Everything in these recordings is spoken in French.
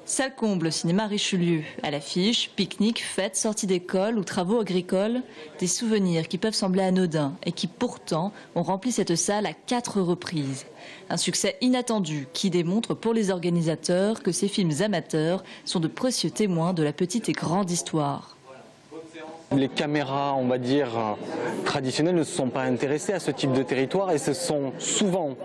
Salle comble, cinéma Richelieu. À l'affiche, pique-nique, fêtes, sorties d'école ou travaux agricoles. Des souvenirs qui peuvent sembler anodins et qui pourtant ont rempli cette salle à 4 reprises. Un succès inattendu qui démontre pour les organisateurs que ces films amateurs sont de précieux témoins de la petite et grande histoire. Les caméras, on va dire, traditionnelles ne se sont pas intéressées à ce type de territoire et ce sont souvent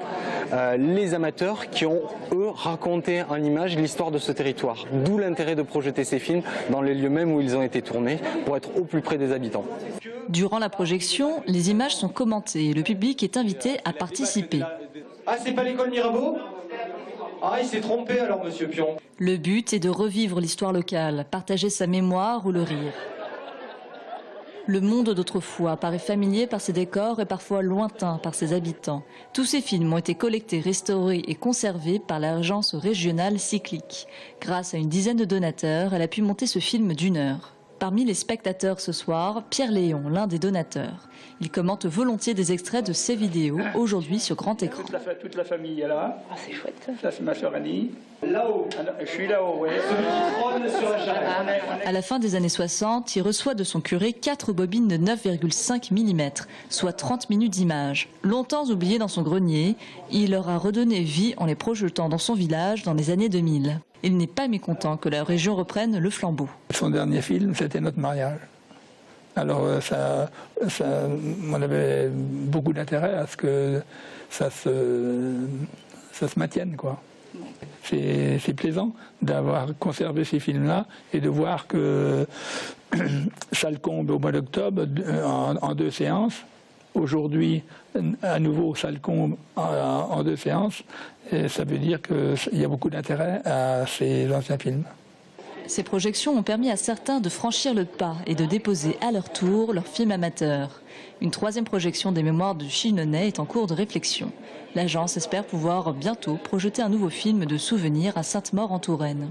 les amateurs qui ont, eux, raconté en images l'histoire de ce territoire. D'où l'intérêt de projeter ces films dans les lieux mêmes où ils ont été tournés pour être au plus près des habitants. Durant la projection, les images sont commentées et le public est invité à participer. Ah, c'est pas l'école Mirabeau ? Ah, il s'est trompé alors, monsieur Pion. Le but est de revivre l'histoire locale, partager sa mémoire ou le rire. Le monde d'autrefois paraît familier par ses décors et parfois lointain par ses habitants. Tous ces films ont été collectés, restaurés et conservés par l'agence régionale cyclique. Grâce à une dizaine de donateurs, elle a pu monter ce film d'1 heure. Parmi les spectateurs ce soir, Pierre Léon, l'un des donateurs. Il commente volontiers des extraits de ses vidéos, aujourd'hui sur grand écran. Toute la famille est là. Ah, c'est chouette ça. Ça, c'est ma sœur Annie. Là-haut. Je suis là-haut, oui. Celui qui trône sur la charrette. À la fin des années 60, il reçoit de son curé 4 bobines de 9,5 mm, soit 30 minutes d'image. Longtemps oubliées dans son grenier, il leur a redonné vie en les projetant dans son village dans les années 2000. Il n'est pas mécontent que la région reprenne le flambeau. Son dernier film, c'était notre mariage. Alors on avait beaucoup d'intérêt à ce que ça se maintienne, quoi. C'est plaisant d'avoir conservé ces films-là et de voir que Salle comble au mois d'octobre en 2 séances. Aujourd'hui, à nouveau, Salle comble en 2 séances. Et ça veut dire qu'il y a beaucoup d'intérêt à ces anciens films. Ces projections ont permis à certains de franchir le pas et de déposer à leur tour leur film amateur. Une 3e projection des mémoires de Chignonnet est en cours de réflexion. L'agence espère pouvoir bientôt projeter un nouveau film de souvenirs à Sainte-Maure en Touraine.